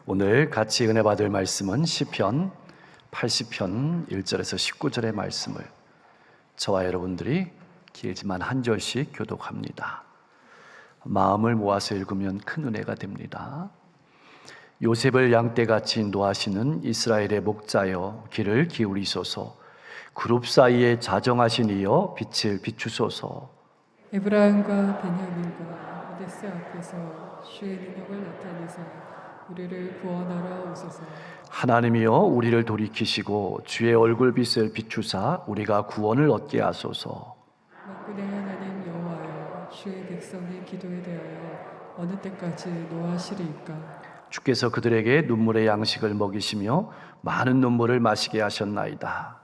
오늘 같이 은혜 받을 말씀은 시편 80편 1절에서 19절의 말씀을 저와 여러분들이 길지만 한 절씩 교독합니다. 마음을 모아서 읽으면 큰 은혜가 됩니다. 요셉을 양떼같이 인도하시는 이스라엘의 목자여 길을 기울이소서. 그룹 사이에 자정하신 이여 빛을 비추소서. 에브라임과 베냐민과 오데스 앞에서 주의 능력을 나타내사 우리를 구원하러 오소서. 하나님이여 우리를 돌이키시고 주의 얼굴빛을 비추사 우리가 구원을 얻게 하소서. 만군의 하나님 여호와여, 주의 백성의 기도에 대하여 어느 때까지 노하시리이까? 주께서 그들에게 눈물의 양식을 먹이시며 많은 눈물을 마시게 하셨나이다.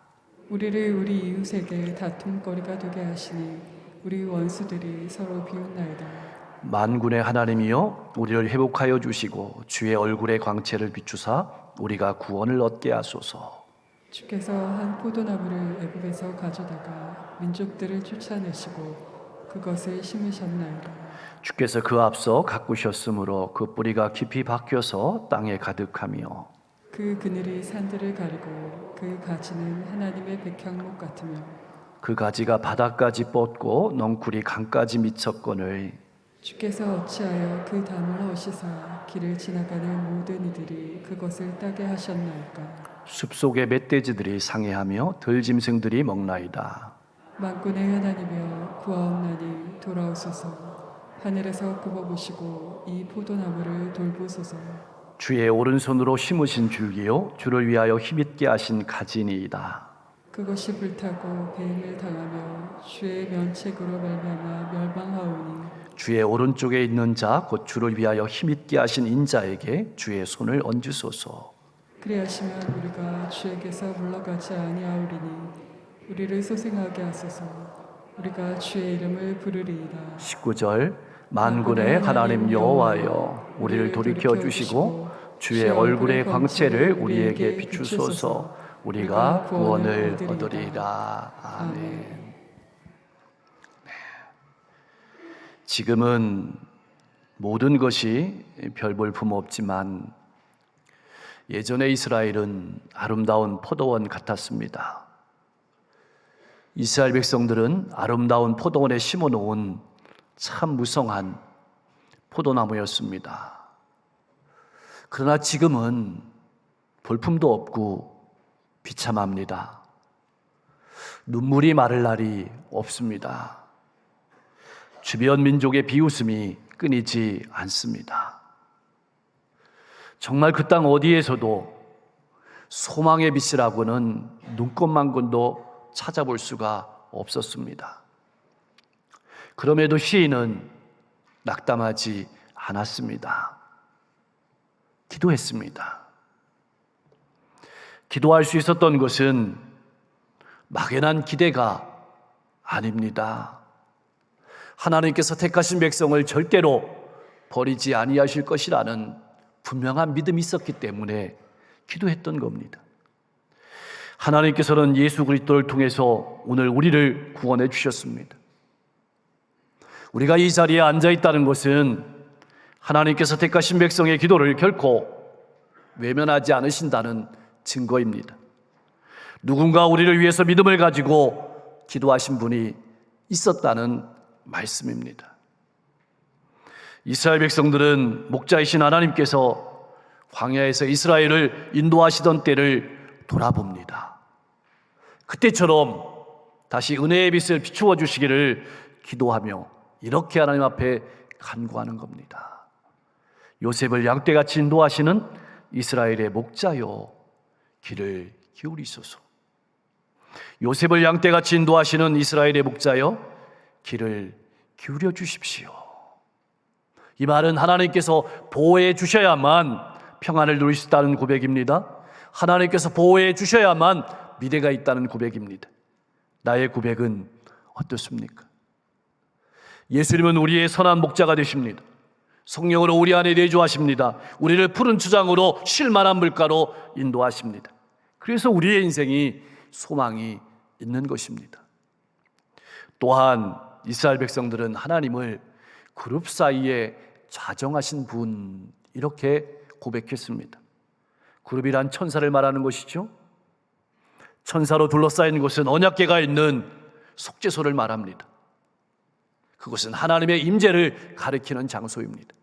우리를 우리 이웃에게 다툼거리가 되게 하시니 우리 원수들이 서로 비웃나이다. 만군의 하나님이여 우리를 회복하여 주시고 주의 얼굴의 광채를 비추사 우리가 구원을 얻게 하소서. 주께서 한 포도나무를 애굽에서 가져다가 민족들을 쫓아내시고 그것을 심으셨나이다. 주께서 그 앞서 가꾸셨으므로 그 뿌리가 깊이 박혀서 땅에 가득하며 그 그늘이 산들을 가리고 그 가지는 하나님의 백향목 같으며 그 가지가 바닥까지 뻗고 넝쿨이 강까지 미쳤거늘 주께서 어찌하여 그 담을 허시사 길을 지나가는 모든 이들이 그것을 따게 하셨나이까? 숲속의 멧돼지들이 상해하며 들짐승들이 먹나이다. 만군의 하나님이여 구하옵나니 돌아오소서. 하늘에서 굽어보시고 이 포도나무를 돌보소서. 주의 오른손으로 심으신 줄기요 주를 위하여 힘있게 하신 가지니이다. 그것이 불타고 배임을 당하며 주의 면책으로 말미암아 멸망하오니 주의 오른쪽에 있는 자 곧 주를 위하여 힘있게 하신 인자에게 주의 손을 얹으소서. 그리하시면 우리가 주에게서 물러가지 아니하오리니 우리를 소생하게 하소서. 우리가 주의 이름을 부르리이다. 19절 만군의 하나님 여호와여 우리를 돌이켜 주시고 주의 얼굴의 광채를 우리에게 비추소서. 우리가 구원을 얻으리라. 아멘. 지금은 모든 것이 별 볼품 없지만 예전의 이스라엘은 아름다운 포도원 같았습니다. 이스라엘 백성들은 아름다운 포도원에 심어놓은 참 무성한 포도나무였습니다. 그러나 지금은 볼품도 없고 비참합니다. 눈물이 마를 날이 없습니다. 주변 민족의 비웃음이 끊이지 않습니다. 정말 그 땅 어디에서도 소망의 빛이라고는 눈꽃만큼도 찾아볼 수가 없었습니다. 그럼에도 시인은 낙담하지 않았습니다. 기도했습니다. 기도할 수 있었던 것은 막연한 기대가 아닙니다. 하나님께서 택하신 백성을 절대로 버리지 아니하실 것이라는 분명한 믿음이 있었기 때문에 기도했던 겁니다. 하나님께서는 예수 그리스도를 통해서 오늘 우리를 구원해 주셨습니다. 우리가 이 자리에 앉아 있다는 것은 하나님께서 택하신 백성의 기도를 결코 외면하지 않으신다는 증거입니다. 누군가 우리를 위해서 믿음을 가지고 기도하신 분이 있었다는 말씀입니다. 이스라엘 백성들은 목자이신 하나님께서 광야에서 이스라엘을 인도하시던 때를 돌아봅니다. 그때처럼 다시 은혜의 빛을 비추어 주시기를 기도하며 이렇게 하나님 앞에 간구하는 겁니다. 요셉을 양떼같이 인도하시는 이스라엘의 목자여 귀를 기울이소서. 요셉을 양떼같이 인도하시는 이스라엘의 목자여 귀를 기울여 주십시오. 이 말은 하나님께서 보호해 주셔야만 평안을 누릴 수 있다는 고백입니다. 하나님께서 보호해 주셔야만 미래가 있다는 고백입니다. 나의 고백은 어떻습니까? 예수님은 우리의 선한 목자가 되십니다. 성령으로 우리 안에 내주하십니다. 우리를 푸른 추장으로 쉴만한 물가로 인도하십니다. 그래서 우리의 인생이 소망이 있는 것입니다. 또한 이스라엘 백성들은 하나님을 그룹 사이에 좌정하신 분 이렇게 고백했습니다. 그룹이란 천사를 말하는 것이죠. 천사로 둘러싸인 곳은 언약궤가 있는 속죄소를 말합니다. 그것은 하나님의 임재를 가리키는 장소입니다.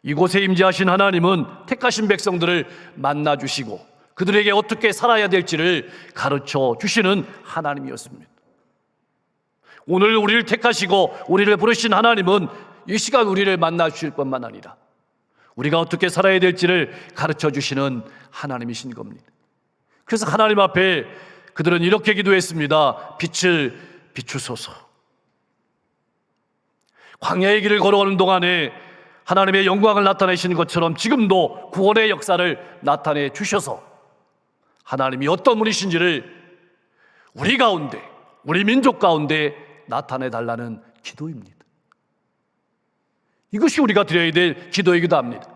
이곳에 임재하신 하나님은 택하신 백성들을 만나주시고 그들에게 어떻게 살아야 될지를 가르쳐 주시는 하나님이었습니다. 오늘 우리를 택하시고 우리를 부르신 하나님은 이 시간 우리를 만나 주실 뿐만 아니라 우리가 어떻게 살아야 될지를 가르쳐 주시는 하나님이신 겁니다. 그래서 하나님 앞에 그들은 이렇게 기도했습니다. 빛을 비추소서. 광야의 길을 걸어가는 동안에 하나님의 영광을 나타내시는 것처럼 지금도 구원의 역사를 나타내 주셔서 하나님이 어떤 분이신지를 우리 가운데, 우리 민족 가운데 나타내 달라는 기도입니다. 이것이 우리가 드려야 될 기도이기도 합니다.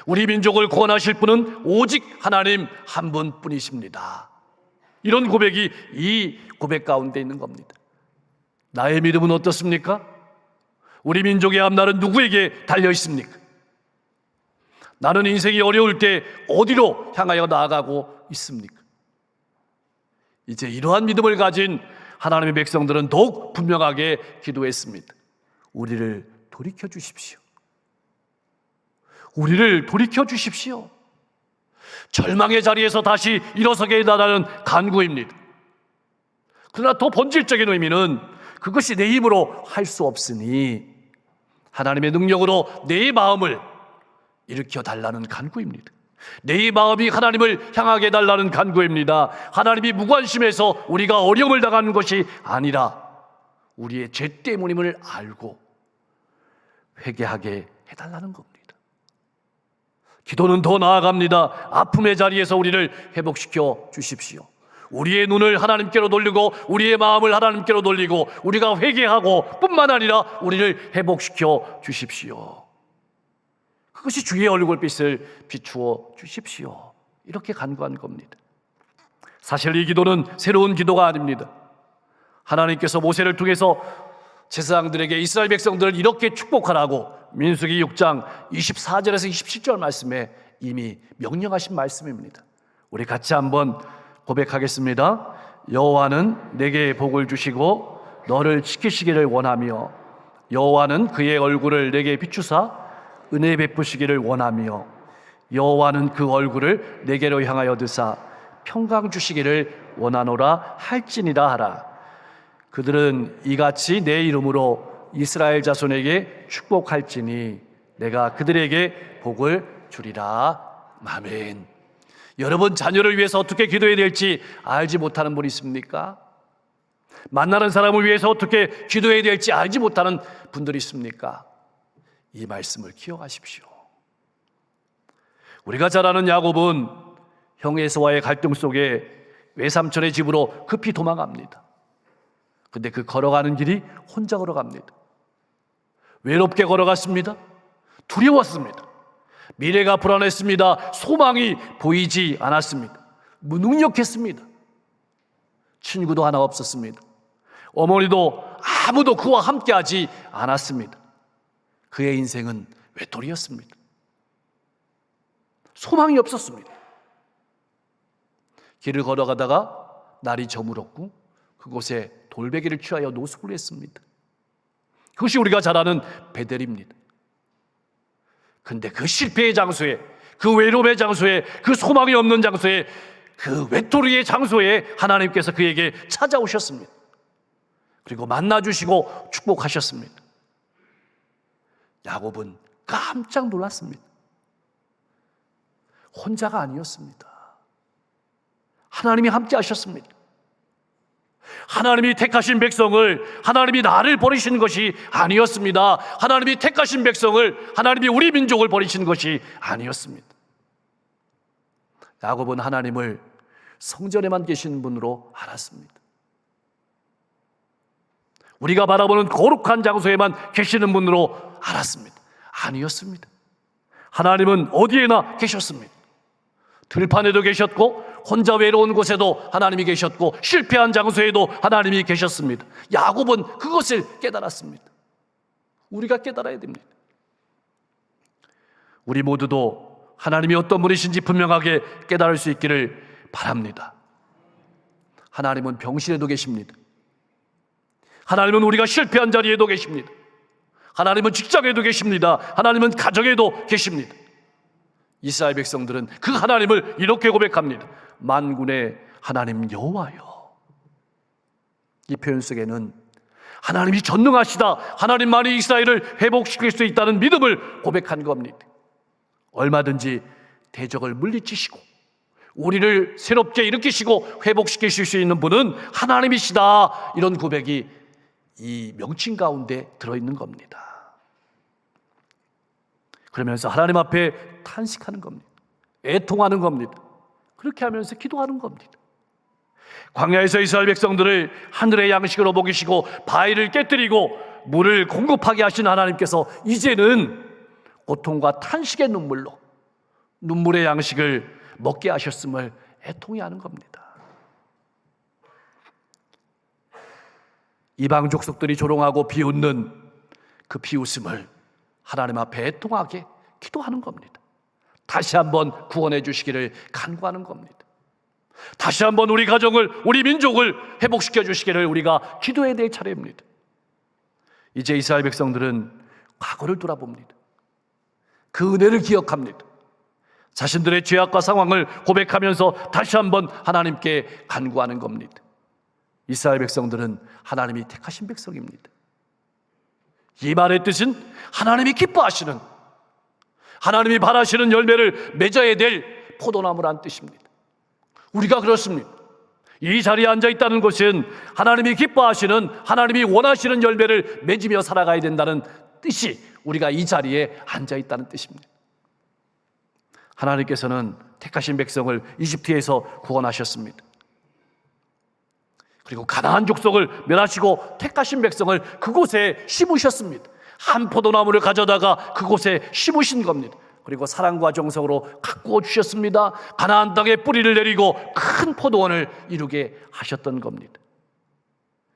우리 민족을 구원하실 분은 오직 하나님 한 분뿐이십니다. 이런 고백이 이 고백 가운데 있는 겁니다. 나의 믿음은 어떻습니까? 우리 민족의 앞날은 누구에게 달려 있습니까? 나는 인생이 어려울 때 어디로 향하여 나아가고 있습니까? 이제 이러한 믿음을 가진 하나님의 백성들은 더욱 분명하게 기도했습니다. 우리를 돌이켜 주십시오. 우리를 돌이켜 주십시오. 절망의 자리에서 다시 일어서게 해달라는 간구입니다. 그러나 더 본질적인 의미는 그것이 내 힘으로 할 수 없으니 하나님의 능력으로 내 마음을 일으켜 달라는 간구입니다. 내 마음이 하나님을 향하게 해달라는 간구입니다. 하나님이 무관심해서 우리가 어려움을 당하는 것이 아니라 우리의 죄 때문임을 알고 회개하게 해달라는 겁니다. 기도는 더 나아갑니다. 아픔의 자리에서 우리를 회복시켜 주십시오. 우리의 눈을 하나님께로 돌리고 우리의 마음을 하나님께로 돌리고 우리가 회개하고 뿐만 아니라 우리를 회복시켜 주십시오. 그것이 주의 얼굴빛을 비추어 주십시오. 이렇게 간구한 겁니다. 사실 이 기도는 새로운 기도가 아닙니다. 하나님께서 모세를 통해서 제사장들에게 이스라엘 백성들을 이렇게 축복하라고 민수기 6장 24절에서 27절 말씀에 이미 명령하신 말씀입니다. 우리 같이 한번 고백하겠습니다. 여호와는 내게 복을 주시고 너를 지키시기를 원하며 여호와는 그의 얼굴을 내게 비추사 은혜 베푸시기를 원하며 여호와는 그 얼굴을 내게로 향하여 드사 평강 주시기를 원하노라 할지니라 하라. 그들은 이같이 내 이름으로 이스라엘 자손에게 축복할지니 내가 그들에게 복을 주리라. 아멘. 여러분 자녀를 위해서 어떻게 기도해야 될지 알지 못하는 분이 있습니까? 만나는 사람을 위해서 어떻게 기도해야 될지 알지 못하는 분들이 있습니까? 이 말씀을 기억하십시오. 우리가 잘 아는 야곱은 형 에서와의 갈등 속에 외삼촌의 집으로 급히 도망갑니다. 근데 그 걸어가는 길이 혼자 걸어갑니다. 외롭게 걸어갔습니다. 두려웠습니다. 미래가 불안했습니다. 소망이 보이지 않았습니다. 무능력했습니다. 친구도 하나 없었습니다. 어머니도 아무도 그와 함께하지 않았습니다. 그의 인생은 외톨이였습니다. 소망이 없었습니다. 길을 걸어가다가 날이 저물었고 그곳에 돌베개를 취하여 노숙을 했습니다. 그것이 우리가 잘 아는 베델입니다. 근데 그 실패의 장소에, 그 외로움의 장소에, 그 소망이 없는 장소에, 그 외톨이의 장소에 하나님께서 그에게 찾아오셨습니다. 그리고 만나주시고 축복하셨습니다. 야곱은 깜짝 놀랐습니다. 혼자가 아니었습니다. 하나님이 함께 하셨습니다. 하나님이 택하신 백성을 하나님이 나를 버리신 것이 아니었습니다. 하나님이 택하신 백성을 하나님이 우리 민족을 버리신 것이 아니었습니다. 야곱은 하나님을 성전에만 계신 분으로 알았습니다. 우리가 바라보는 거룩한 장소에만 계시는 분으로 알았습니다. 아니었습니다. 하나님은 어디에나 계셨습니다. 들판에도 계셨고 혼자 외로운 곳에도 하나님이 계셨고 실패한 장소에도 하나님이 계셨습니다. 야곱은 그것을 깨달았습니다. 우리가 깨달아야 됩니다. 우리 모두도 하나님이 어떤 분이신지 분명하게 깨달을 수 있기를 바랍니다. 하나님은 병실에도 계십니다. 하나님은 우리가 실패한 자리에도 계십니다. 하나님은 직장에도 계십니다. 하나님은 가정에도 계십니다. 이스라엘 백성들은 그 하나님을 이렇게 고백합니다. 만군의 하나님 여호와여. 이 표현 속에는 하나님이 전능하시다, 하나님만이 이스라엘을 회복시킬 수 있다는 믿음을 고백한 겁니다. 얼마든지 대적을 물리치시고 우리를 새롭게 일으키시고 회복시키실 수 있는 분은 하나님이시다, 이런 고백이 이 명칭 가운데 들어있는 겁니다. 그러면서 하나님 앞에 탄식하는 겁니다. 애통하는 겁니다. 그렇게 하면서 기도하는 겁니다. 광야에서 이스라엘 백성들을 하늘의 양식으로 먹이시고 바위를 깨뜨리고 물을 공급하게 하신 하나님께서 이제는 고통과 탄식의 눈물로 눈물의 양식을 먹게 하셨음을 애통해하는 겁니다. 이방 족속들이 조롱하고 비웃는 그 비웃음을 하나님 앞에 애통하게 기도하는 겁니다. 다시 한번 구원해 주시기를 간구하는 겁니다. 다시 한번 우리 가정을, 우리 민족을 회복시켜 주시기를 우리가 기도해야 될 차례입니다. 이제 이스라엘 백성들은 과거를 돌아봅니다. 그 은혜를 기억합니다. 자신들의 죄악과 상황을 고백하면서 다시 한번 하나님께 간구하는 겁니다. 이스라엘 백성들은 하나님이 택하신 백성입니다. 이 말의 뜻은 하나님이 기뻐하시는, 하나님이 바라시는 열매를 맺어야 될 포도나무란 뜻입니다. 우리가 그렇습니다. 이 자리에 앉아 있다는 것은 하나님이 기뻐하시는, 하나님이 원하시는 열매를 맺으며 살아가야 된다는 뜻이 우리가 이 자리에 앉아 있다는 뜻입니다. 하나님께서는 택하신 백성을 이집트에서 구원하셨습니다. 그리고 가나안 족속을 멸하시고 택하신 백성을 그곳에 심으셨습니다. 한 포도나무를 가져다가 그곳에 심으신 겁니다. 그리고 사랑과 정성으로 가꾸어 주셨습니다. 가나안 땅에 뿌리를 내리고 큰 포도원을 이루게 하셨던 겁니다.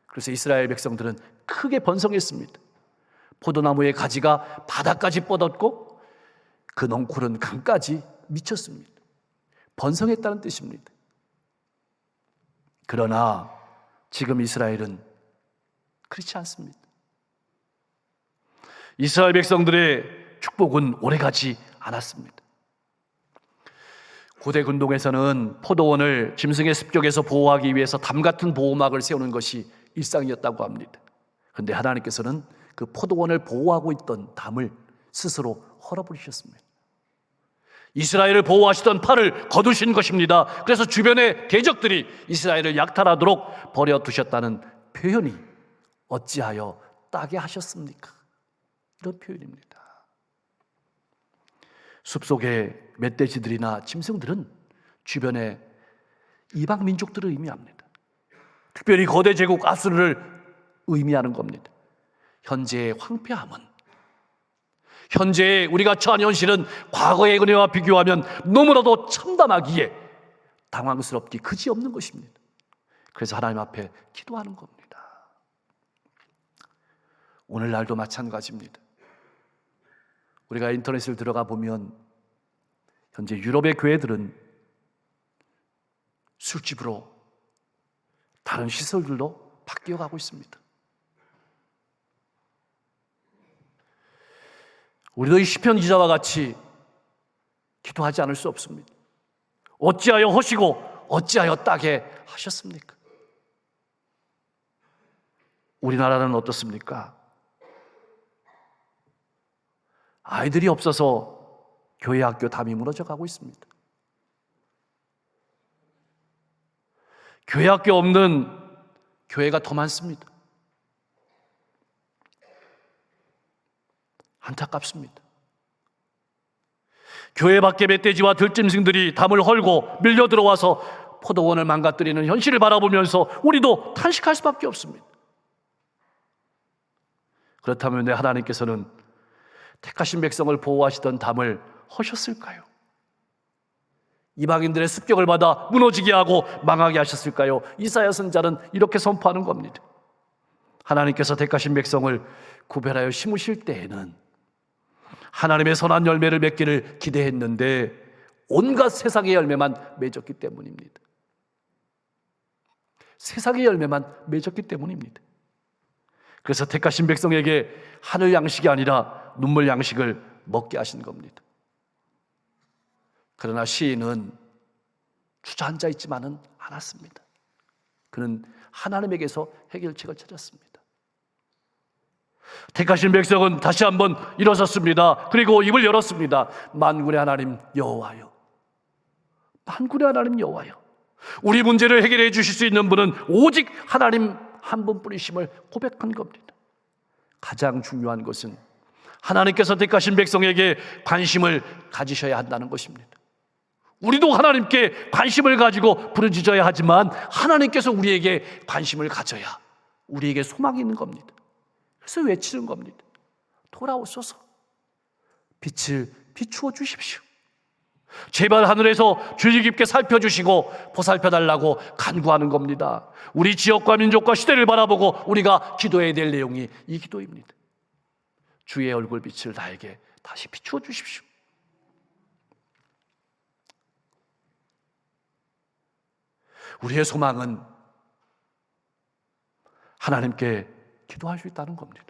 그래서 이스라엘 백성들은 크게 번성했습니다. 포도나무의 가지가 바다까지 뻗었고 그 넝쿨은 강까지 미쳤습니다. 번성했다는 뜻입니다. 그러나 지금 이스라엘은 그렇지 않습니다. 이스라엘 백성들의 축복은 오래가지 않았습니다. 고대 근동에서는 포도원을 짐승의 습격에서 보호하기 위해서 담 같은 보호막을 세우는 것이 일상이었다고 합니다. 그런데 하나님께서는 그 포도원을 보호하고 있던 담을 스스로 헐어버리셨습니다. 이스라엘을 보호하시던 팔을 거두신 것입니다. 그래서 주변의 대적들이 이스라엘을 약탈하도록 버려두셨다는 표현이 어찌하여 따게 하셨습니까? 이런 표현입니다. 숲속의 멧돼지들이나 짐승들은 주변의 이방 민족들을 의미합니다. 특별히 거대 제국 아수르를 의미하는 겁니다. 현재의 황폐함은, 현재의 우리가 처한 현실은 과거의 은혜와 비교하면 너무나도 참담하기에 당황스럽기 그지없는 것입니다. 그래서 하나님 앞에 기도하는 겁니다. 오늘날도 마찬가지입니다. 우리가 인터넷을 들어가 보면 현재 유럽의 교회들은 술집으로, 다른 시설들로 바뀌어가고 있습니다. 우리도 이 시편 기자와 같이 기도하지 않을 수 없습니다. 어찌하여 허시고 어찌하여 따게 하셨습니까? 우리나라는 어떻습니까? 아이들이 없어서 교회 학교 담이 무너져 가고 있습니다. 교회 학교 없는 교회가 더 많습니다. 안타깝습니다. 교회 밖에 멧돼지와 들짐승들이 담을 헐고 밀려 들어와서 포도원을 망가뜨리는 현실을 바라보면서 우리도 탄식할 수밖에 없습니다. 그렇다면 왜 하나님께서는 택하신 백성을 보호하시던 담을 허셨을까요? 이방인들의 습격을 받아 무너지게 하고 망하게 하셨을까요? 이사야 선지자는 이렇게 선포하는 겁니다. 하나님께서 택하신 백성을 구별하여 심으실 때에는 하나님의 선한 열매를 맺기를 기대했는데 온갖 세상의 열매만 맺었기 때문입니다. 세상의 열매만 맺었기 때문입니다. 그래서 택하신 백성에게 하늘 양식이 아니라 눈물 양식을 먹게 하신 겁니다. 그러나 시인은 주저앉아 있지만은 않았습니다. 그는 하나님에게서 해결책을 찾았습니다. 택하신 백성은 다시 한번 일어섰습니다. 그리고 입을 열었습니다. 만군의 하나님 여호와여, 만군의 하나님 여호와여, 우리 문제를 해결해 주실 수 있는 분은 오직 하나님 한 분뿐이심을 고백한 겁니다. 가장 중요한 것은 하나님께서 택하신 백성에게 관심을 가지셔야 한다는 것입니다. 우리도 하나님께 관심을 가지고 부르짖어야 하지만 하나님께서 우리에게 관심을 가져야 우리에게 소망이 있는 겁니다. 그래서 외치는 겁니다. 돌아오소서, 빛을 비추어 주십시오. 제발 하늘에서 주의 깊게 살펴주시고 보살펴달라고 간구하는 겁니다. 우리 지역과 민족과 시대를 바라보고 우리가 기도해야 될 내용이 이 기도입니다. 주의 얼굴빛을 나에게 다시 비추어 주십시오. 우리의 소망은 하나님께 기도할 수 있다는 겁니다.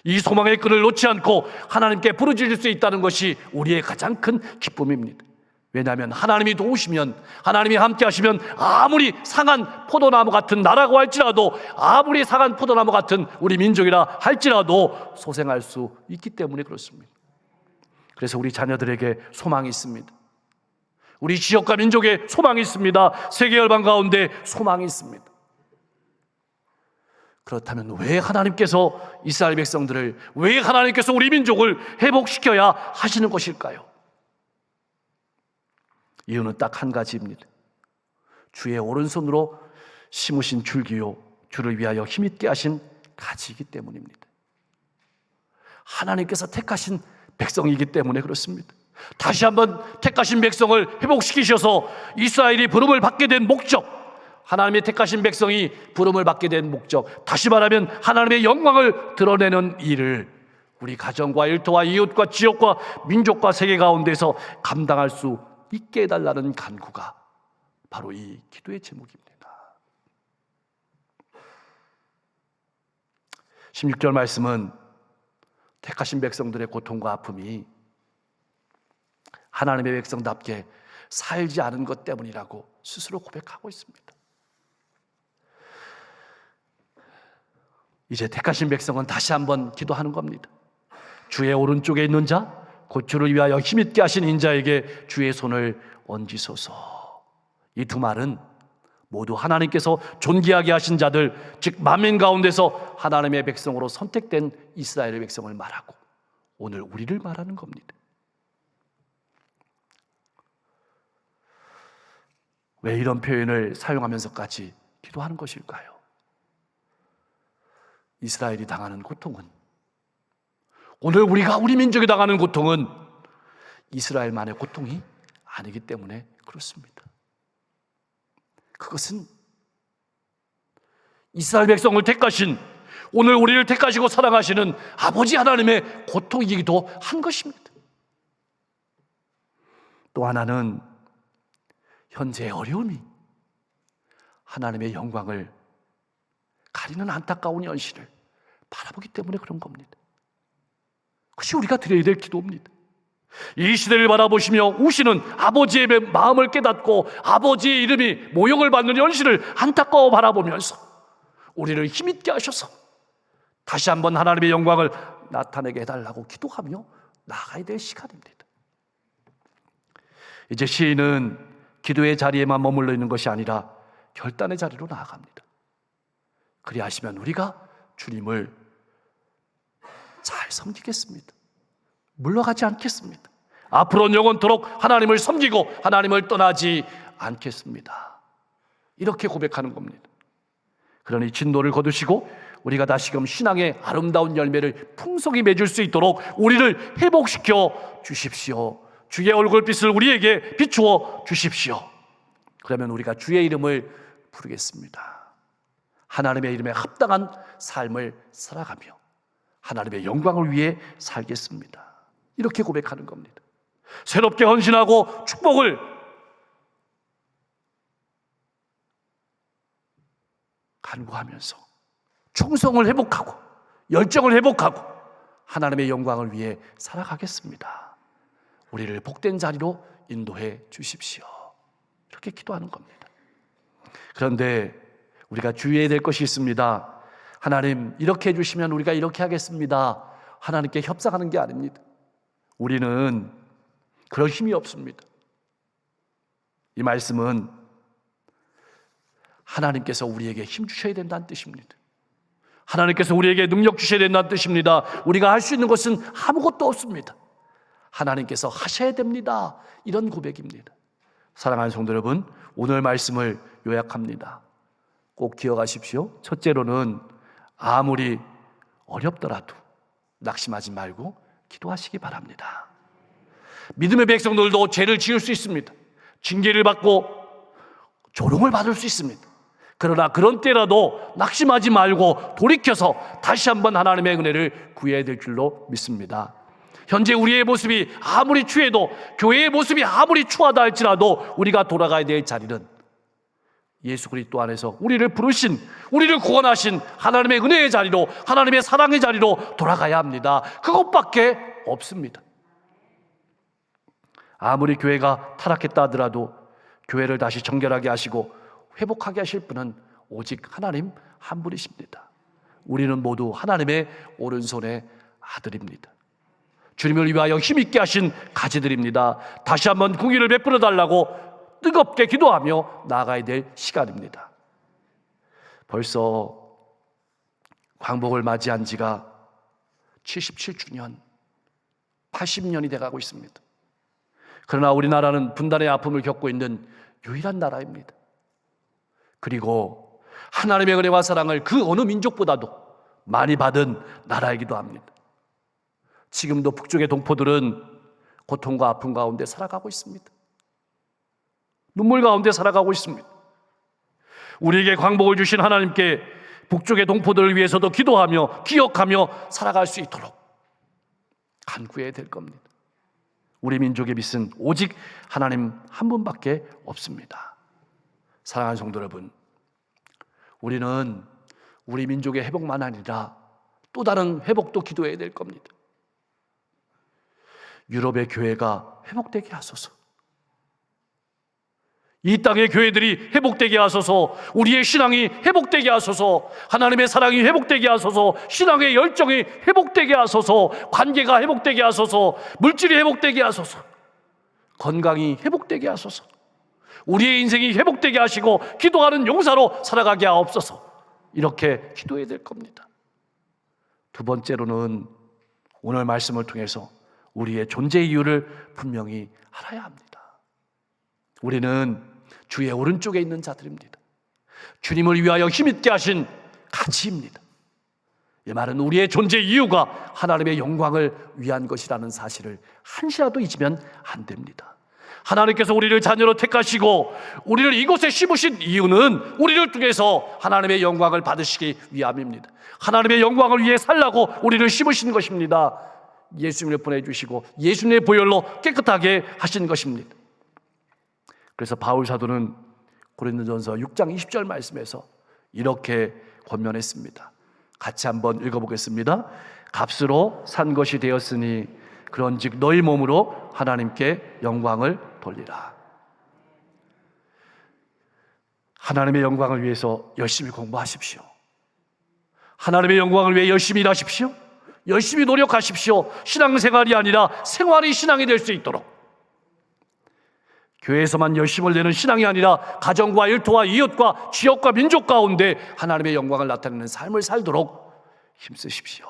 이 소망의 끈을 놓지 않고 하나님께 부르짖을 수 있다는 것이 우리의 가장 큰 기쁨입니다. 왜냐하면 하나님이 도우시면, 하나님이 함께 하시면 아무리 상한 포도나무 같은 나라고 할지라도, 아무리 상한 포도나무 같은 우리 민족이라 할지라도 소생할 수 있기 때문에 그렇습니다. 그래서 우리 자녀들에게 소망이 있습니다. 우리 지역과 민족에 소망이 있습니다. 세계 열방 가운데 소망이 있습니다. 그렇다면 왜 하나님께서 이스라엘 백성들을, 왜 하나님께서 우리 민족을 회복시켜야 하시는 것일까요? 이유는 딱 한 가지입니다. 주의 오른손으로 심으신 줄기요, 주를 위하여 힘있게 하신 가지이기 때문입니다. 하나님께서 택하신 백성이기 때문에 그렇습니다. 다시 한번 택하신 백성을 회복시키셔서 이스라엘이 부름을 받게 된 목적, 하나님의 택하신 백성이 부름을 받게 된 목적, 다시 말하면 하나님의 영광을 드러내는 일을 우리 가정과 일터와 이웃과 지역과 민족과 세계 가운데서 감당할 수 있게 해달라는 간구가 바로 이 기도의 제목입니다. 16절 말씀은 택하신 백성들의 고통과 아픔이 하나님의 백성답게 살지 않은 것 때문이라고 스스로 고백하고 있습니다. 이제 택하신 백성은 다시 한번 기도하는 겁니다. 주의 오른쪽에 있는 자, 곧 주를 위하여 힘있게 하신 인자에게 주의 손을 얹으소서. 이 두 말은 모두 하나님께서 존귀하게 하신 자들, 즉 만민 가운데서 하나님의 백성으로 선택된 이스라엘의 백성을 말하고 오늘 우리를 말하는 겁니다. 왜 이런 표현을 사용하면서까지 기도하는 것일까요? 이스라엘이 당하는 고통은, 오늘 우리 민족이 당하는 고통은 이스라엘만의 고통이 아니기 때문에 그렇습니다. 그것은 이스라엘 백성을 택하신, 오늘 우리를 택하시고 사랑하시는 아버지 하나님의 고통이기도 한 것입니다. 또 하나는 현재의 어려움이 하나님의 영광을 가리는 안타까운 현실을 바라보기 때문에 그런 겁니다. 그것이 우리가 드려야 될 기도입니다. 이 시대를 바라보시며 우시는 아버지의 마음을 깨닫고 아버지의 이름이 모욕을 받는 현실을 안타까워 바라보면서 우리를 힘있게 하셔서 다시 한번 하나님의 영광을 나타내게 해달라고 기도하며 나아가야 될 시간입니다. 이제 시인은 기도의 자리에만 머물러 있는 것이 아니라 결단의 자리로 나아갑니다. 그리하시면 우리가 주님을 잘 섬기겠습니다. 물러가지 않겠습니다. 앞으로는 영원토록 하나님을 섬기고 하나님을 떠나지 않겠습니다. 이렇게 고백하는 겁니다. 그러니 진노를 거두시고 우리가 다시금 신앙의 아름다운 열매를 풍성히 맺을 수 있도록 우리를 회복시켜 주십시오. 주의 얼굴빛을 우리에게 비추어 주십시오. 그러면 우리가 주의 이름을 부르겠습니다. 하나님의 이름에 합당한 삶을 살아가며 하나님의 영광을 위해 살겠습니다. 이렇게 고백하는 겁니다. 새롭게 헌신하고 축복을 간구하면서 충성을 회복하고 열정을 회복하고 하나님의 영광을 위해 살아가겠습니다. 우리를 복된 자리로 인도해 주십시오. 이렇게 기도하는 겁니다. 그런데 우리가 주의해야 될 것이 있습니다. 하나님 이렇게 해주시면 우리가 이렇게 하겠습니다. 하나님께 협상하는 게 아닙니다. 우리는 그럴 힘이 없습니다. 이 말씀은 하나님께서 우리에게 힘 주셔야 된다는 뜻입니다. 하나님께서 우리에게 능력 주셔야 된다는 뜻입니다. 우리가 할 수 있는 것은 아무것도 없습니다. 하나님께서 하셔야 됩니다. 이런 고백입니다. 사랑하는 성도 여러분, 오늘 말씀을 요약합니다. 꼭 기억하십시오. 첫째로는 아무리 어렵더라도 낙심하지 말고 기도하시기 바랍니다. 믿음의 백성들도 죄를 지을 수 있습니다. 징계를 받고 조롱을 받을 수 있습니다. 그러나 그런 때라도 낙심하지 말고 돌이켜서 다시 한번 하나님의 은혜를 구해야 될 줄로 믿습니다. 현재 우리의 모습이 아무리 추해도, 교회의 모습이 아무리 추하다 할지라도 우리가 돌아가야 될 자리는 예수 그리스도 안에서 우리를 부르신, 우리를 구원하신 하나님의 은혜의 자리로, 하나님의 사랑의 자리로 돌아가야 합니다. 그것밖에 없습니다. 아무리 교회가 타락했다 하더라도 교회를 다시 정결하게 하시고 회복하게 하실 분은 오직 하나님 한 분이십니다. 우리는 모두 하나님의 오른손의 아들입니다. 주님을 위하여 힘있게 하신 가지들입니다. 다시 한번 공의를 베풀어 달라고 뜨겁게 기도하며 나아가야 될 시간입니다. 벌써 광복을 맞이한 지가 77주년, 80년이 돼가고 있습니다. 그러나 우리나라는 분단의 아픔을 겪고 있는 유일한 나라입니다. 그리고 하나님의 은혜와 사랑을 그 어느 민족보다도 많이 받은 나라이기도 합니다. 지금도 북쪽의 동포들은 고통과 아픔 가운데 살아가고 있습니다. 눈물 가운데 살아가고 있습니다. 우리에게 광복을 주신 하나님께 북쪽의 동포들을 위해서도 기도하며 기억하며 살아갈 수 있도록 간구해야 될 겁니다. 우리 민족의 빛은 오직 하나님 한 분밖에 없습니다. 사랑하는 성도 여러분, 우리는 우리 민족의 회복만 아니라 또 다른 회복도 기도해야 될 겁니다. 유럽의 교회가 회복되게 하소서. 이 땅의 교회들이 회복되게 하소서. 우리의 신앙이 회복되게 하소서. 하나님의 사랑이 회복되게 하소서. 신앙의 열정이 회복되게 하소서. 관계가 회복되게 하소서. 물질이 회복되게 하소서. 건강이 회복되게 하소서. 우리의 인생이 회복되게 하시고 기도하는 용사로 살아가게 하옵소서. 이렇게 기도해야 될 겁니다. 두 번째로는 오늘 말씀을 통해서 우리의 존재 이유를 분명히 알아야 합니다. 우리는 주의 오른쪽에 있는 자들입니다. 주님을 위하여 힘있게 하신 가치입니다. 이 말은 우리의 존재 이유가 하나님의 영광을 위한 것이라는 사실을 한시라도 잊으면 안 됩니다. 하나님께서 우리를 자녀로 택하시고 우리를 이곳에 심으신 이유는 우리를 통해서 하나님의 영광을 받으시기 위함입니다. 하나님의 영광을 위해 살라고 우리를 심으신 것입니다. 예수님을 보내주시고 예수님의 보혈로 깨끗하게 하신 것입니다. 그래서 바울 사도는 고린도전서 6장 20절 말씀에서 이렇게 권면했습니다. 같이 한번 읽어보겠습니다. 값으로 산 것이 되었으니 그런즉 너희 몸으로 하나님께 영광을 돌리라. 하나님의 영광을 위해서 열심히 공부하십시오. 하나님의 영광을 위해 열심히 일하십시오. 열심히 노력하십시오. 신앙생활이 아니라 생활이 신앙이 될 수 있도록, 교회에서만 열심을 내는 신앙이 아니라 가정과 일터와 이웃과 지역과 민족 가운데 하나님의 영광을 나타내는 삶을 살도록 힘쓰십시오.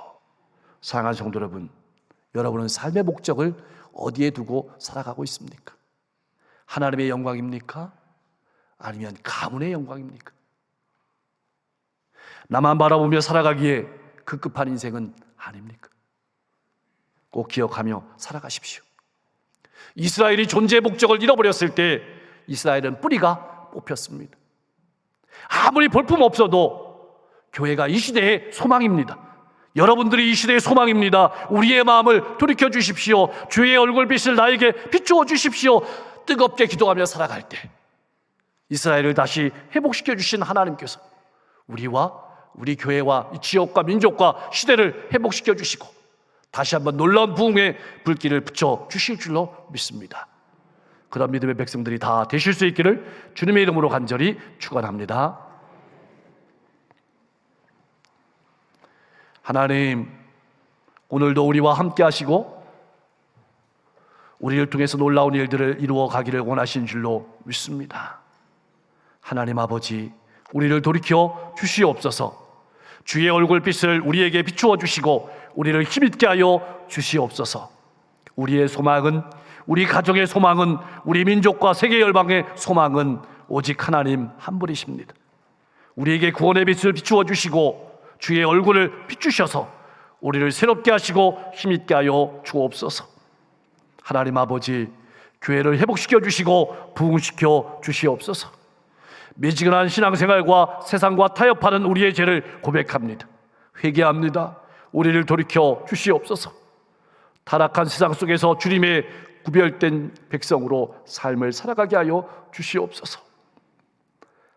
사랑하는 성도 여러분, 여러분은 삶의 목적을 어디에 두고 살아가고 있습니까? 하나님의 영광입니까? 아니면 가문의 영광입니까? 나만 바라보며 살아가기에 급급한 인생은 아닙니까? 꼭 기억하며 살아가십시오. 이스라엘이 존재의 목적을 잃어버렸을 때 이스라엘은 뿌리가 뽑혔습니다. 아무리 볼품 없어도 교회가 이 시대의 소망입니다. 여러분들이 이 시대의 소망입니다. 우리의 마음을 돌이켜 주십시오. 주의 얼굴빛을 나에게 비추어 주십시오. 뜨겁게 기도하며 살아갈 때 이스라엘을 다시 회복시켜 주신 하나님께서 우리와 우리 교회와 이 지역과 민족과 시대를 회복시켜 주시고 다시 한번 놀라운 부흥의 불길을 붙여 주실 줄로 믿습니다. 그런 믿음의 백성들이 다 되실 수 있기를 주님의 이름으로 간절히 축원합니다. 하나님, 오늘도 우리와 함께 하시고 우리를 통해서 놀라운 일들을 이루어 가기를 원하신 줄로 믿습니다. 하나님 아버지, 우리를 돌이켜 주시옵소서. 주의 얼굴빛을 우리에게 비추어 주시고 우리를 힘있게 하여 주시옵소서. 우리의 소망은, 우리 가정의 소망은, 우리 민족과 세계 열방의 소망은 오직 하나님 한 분이십니다. 우리에게 구원의 빛을 비추어 주시고 주의 얼굴을 비추셔서 우리를 새롭게 하시고 힘있게 하여 주옵소서. 하나님 아버지, 교회를 회복시켜 주시고 부흥시켜 주시옵소서. 미지근한 신앙생활과 세상과 타협하는 우리의 죄를 고백합니다. 회개합니다. 우리를 돌이켜 주시옵소서. 타락한 세상 속에서 주님의 구별된 백성으로 삶을 살아가게 하여 주시옵소서.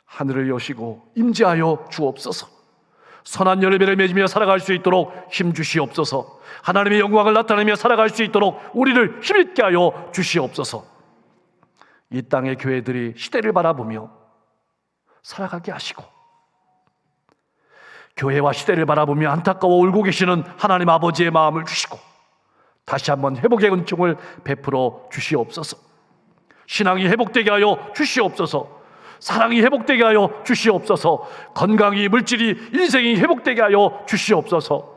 하늘을 여시고 임재하여 주옵소서. 선한 열매를 맺으며 살아갈 수 있도록 힘 주시옵소서. 하나님의 영광을 나타내며 살아갈 수 있도록 우리를 힘있게 하여 주시옵소서. 이 땅의 교회들이 시대를 바라보며 살아가게 하시고 교회와 시대를 바라보며 안타까워 울고 계시는 하나님 아버지의 마음을 주시고 다시 한번 회복의 은총을 베풀어 주시옵소서. 신앙이 회복되게 하여 주시옵소서. 사랑이 회복되게 하여 주시옵소서. 건강이, 물질이, 인생이 회복되게 하여 주시옵소서.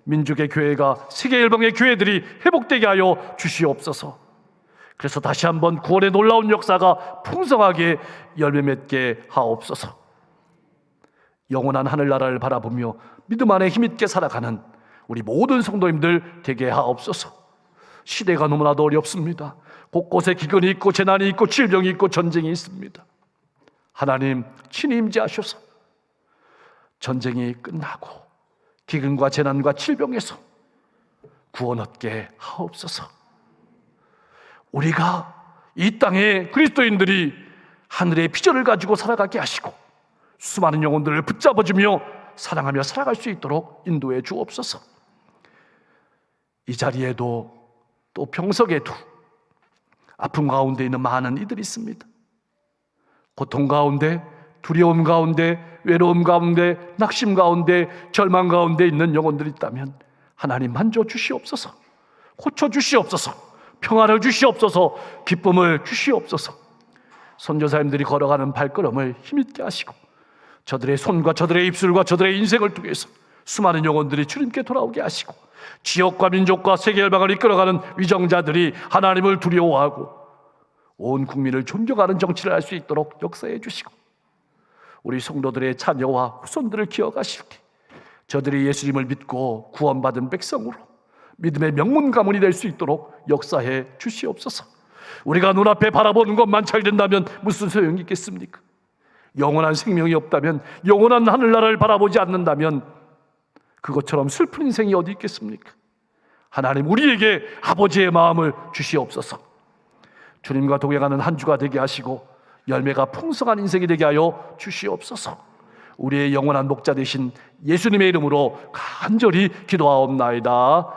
민족의 교회가 세계 열방의 교회들이 회복되게 하여 주시옵소서. 그래서 다시 한번 구원의 놀라운 역사가 풍성하게 열매 맺게 하옵소서. 영원한 하늘나라를 바라보며 믿음 안에 힘있게 살아가는 우리 모든 성도님들 되게 하옵소서. 시대가 너무나도 어렵습니다. 곳곳에 기근이 있고 재난이 있고 질병이 있고 전쟁이 있습니다. 하나님 친히 임재하셔서 전쟁이 끝나고 기근과 재난과 질병에서 구원 얻게 하옵소서. 우리가 이 땅의 그리스도인들이 하늘의 비전을 가지고 살아가게 하시고 수많은 영혼들을 붙잡아주며 사랑하며 살아갈 수 있도록 인도해 주옵소서. 이 자리에도 또 병석에도 아픔 가운데 있는 많은 이들이 있습니다. 고통 가운데, 두려움 가운데, 외로움 가운데, 낙심 가운데, 절망 가운데 있는 영혼들이 있다면 하나님 만져 주시옵소서. 고쳐 주시옵소서. 평화를 주시옵소서. 기쁨을 주시옵소서. 선교사님들이 걸어가는 발걸음을 힘있게 하시고 저들의 손과 저들의 입술과 저들의 인생을 통해서 수많은 영혼들이 주님께 돌아오게 하시고 지역과 민족과 세계 열방을 이끌어가는 위정자들이 하나님을 두려워하고 온 국민을 존경하는 정치를 할 수 있도록 역사해 주시고 우리 성도들의 자녀와 후손들을 기억하실 때 저들이 예수님을 믿고 구원받은 백성으로 믿음의 명문 가문이 될 수 있도록 역사해 주시옵소서. 우리가 눈앞에 바라보는 것만 잘 된다면 무슨 소용이 있겠습니까? 영원한 생명이 없다면, 영원한 하늘나라를 바라보지 않는다면 그것처럼 슬픈 인생이 어디 있겠습니까? 하나님 우리에게 아버지의 마음을 주시옵소서. 주님과 동행하는 한 주가 되게 하시고 열매가 풍성한 인생이 되게 하여 주시옵소서. 우리의 영원한 목자 되신 예수님의 이름으로 간절히 기도하옵나이다.